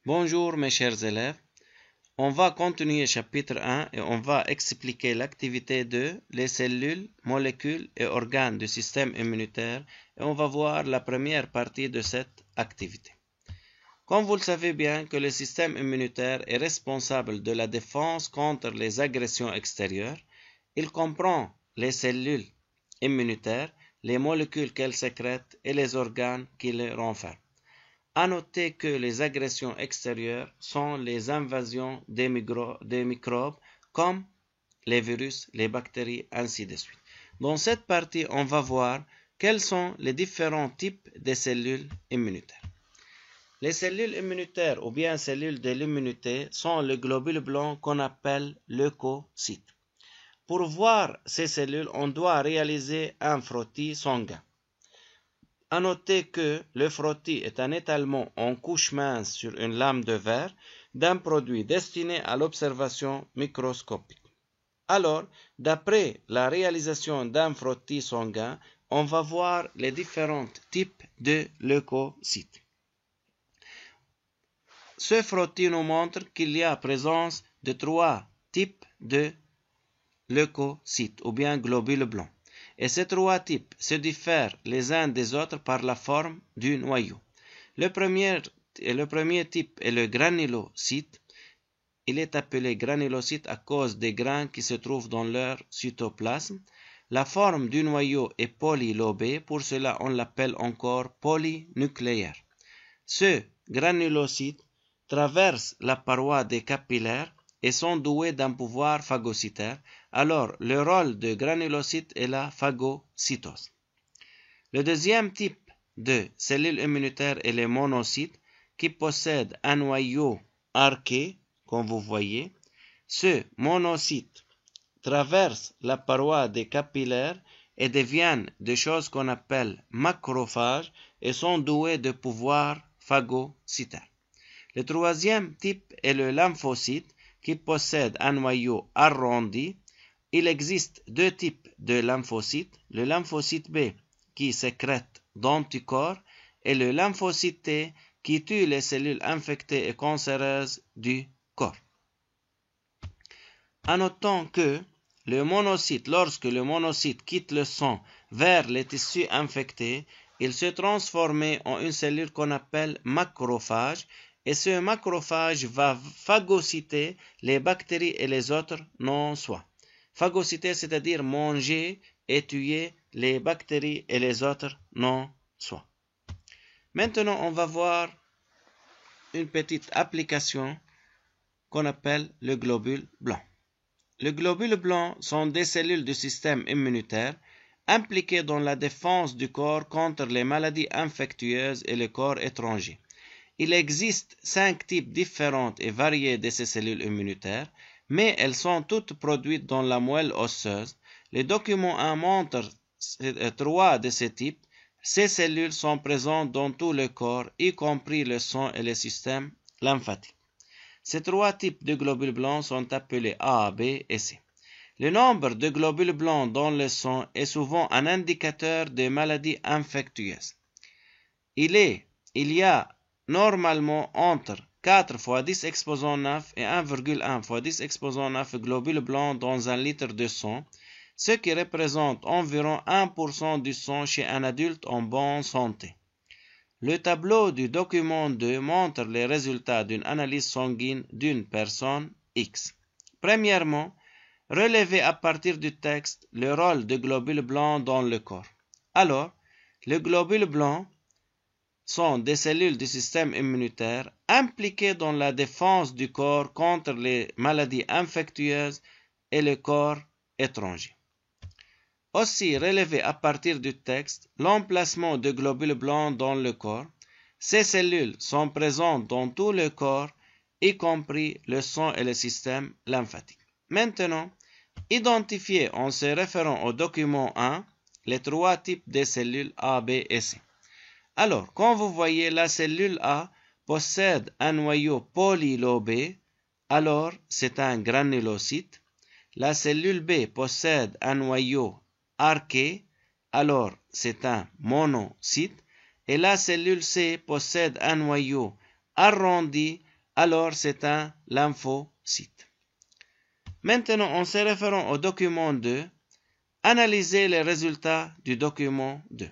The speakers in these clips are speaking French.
Bonjour mes chers élèves, on va continuer chapitre 1 et on va expliquer l'activité de les cellules, molécules et organes du système immunitaire et on va voir la première partie de cette activité. Comme vous le savez bien que le système immunitaire est responsable de la défense contre les agressions extérieures, il comprend les cellules immunitaires, les molécules qu'elles sécrètent et les organes qui les renferment. À noter que les agressions extérieures sont les invasions des microbes comme les virus, les bactéries, ainsi de suite. Dans cette partie, on va voir quels sont les différents types de cellules immunitaires. Les cellules immunitaires ou bien cellules de l'immunité sont les globules blancs qu'on appelle leucocytes. Pour voir ces cellules, on doit réaliser un frottis sanguin. À noter que le frottis est un étalement en couche mince sur une lame de verre d'un produit destiné à l'observation microscopique. Alors, d'après la réalisation d'un frottis sanguin, on va voir les différents types de leucocytes. Ce frottis nous montre qu'il y a présence de 3 types de leucocytes ou bien globules blancs. Et ces 3 types se diffèrent les uns des autres par la forme du noyau. Le premier type est le granulocyte. Il est appelé granulocyte à cause des grains qui se trouvent dans leur cytoplasme. La forme du noyau est polylobée, pour cela on l'appelle encore polynucléaire. Ce granulocyte traverse la paroi des capillaires et sont doués d'un pouvoir phagocytaire. Alors, le rôle de granulocyte est la phagocytose. Le deuxième type de cellules immunitaires est les monocytes qui possèdent un noyau arqué, comme vous voyez. Ce monocyte traverse la paroi des capillaires et deviennent des choses qu'on appelle macrophages et sont doués de pouvoir phagocytaire. Le troisième type est le lymphocyte qui possède un noyau arrondi. Il existe 2 types de lymphocytes, le lymphocyte B qui sécrète d'anticorps et le lymphocyte T qui tue les cellules infectées et cancéreuses du corps. Notons que lorsque le monocyte quitte le sang vers les tissus infectés, il se transforme en une cellule qu'on appelle macrophage et ce macrophage va phagocyter les bactéries et les autres non-soins. Phagocyter, c'est-à-dire manger et tuer les bactéries et les autres non-soins. Maintenant, on va voir une petite application qu'on appelle le globule blanc. Les globules blancs sont des cellules du système immunitaire impliquées dans la défense du corps contre les maladies infectieuses et les corps étrangers. Il existe 5 types différents et variés de ces cellules immunitaires, mais elles sont toutes produites dans la moelle osseuse. Le document 1 montre 3 de ces types. Ces cellules sont présentes dans tout le corps, y compris le sang et le système lymphatique. Ces 3 types de globules blancs sont appelés A, B et C. Le nombre de globules blancs dans le sang est souvent un indicateur de maladies infectieuses. Il y a normalement entre 4 x 10 exposant 9 et 1,1 x 10 exposant 9 globules blancs dans un litre de sang, ce qui représente environ 1% du sang chez un adulte en bonne santé. Le tableau du document 2 montre les résultats d'une analyse sanguine d'une personne X. Premièrement, relevez à partir du texte le rôle des globules blancs dans le corps. Alors, les globules blancs sont des cellules du système immunitaire impliquées dans la défense du corps contre les maladies infectieuses et les corps étrangers. Aussi relevé à partir du texte l'emplacement de globules blancs dans le corps. Ces cellules sont présentes dans tout le corps, y compris le sang et le système lymphatique. Maintenant, identifiez en se référant au document 1 les 3 types de cellules A, B et C. Alors, comme vous voyez, la cellule A possède un noyau polylobé, alors c'est un granulocyte. La cellule B possède un noyau arqué, alors c'est un monocyte. Et la cellule C possède un noyau arrondi, alors c'est un lymphocyte. Maintenant, en se référant au document 2, analysez les résultats du document 2.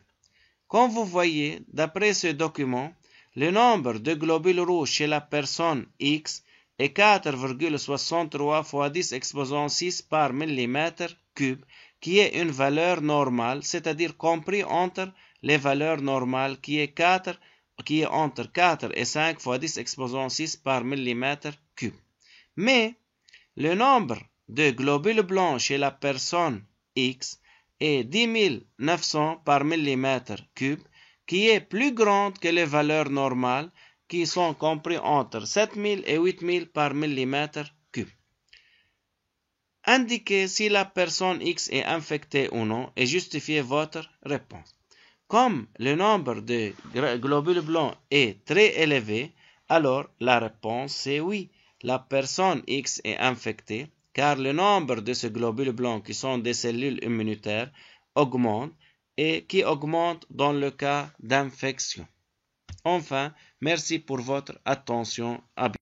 Comme vous voyez, d'après ce document, le nombre de globules rouges chez la personne X est 4,63 fois 10 exposant 6 par millimètre cube, qui est une valeur normale, c'est-à-dire compris entre les valeurs normales, qui est entre 4 et 5 fois 10 exposant 6 par millimètre cube. Mais le nombre de globules blancs chez la personne X est 10 900 par millimètre cube, qui est plus grande que les valeurs normales, qui sont comprises entre 7000 et 8000 par millimètre cube. Indiquez si la personne X est infectée ou non et justifiez votre réponse. Comme le nombre de globules blancs est très élevé, alors la réponse c'est oui. La personne X est infectée, car le nombre de ces globules blancs qui sont des cellules immunitaires augmente et qui augmente dans le cas d'infection. Enfin, merci pour votre attention. À bientôt.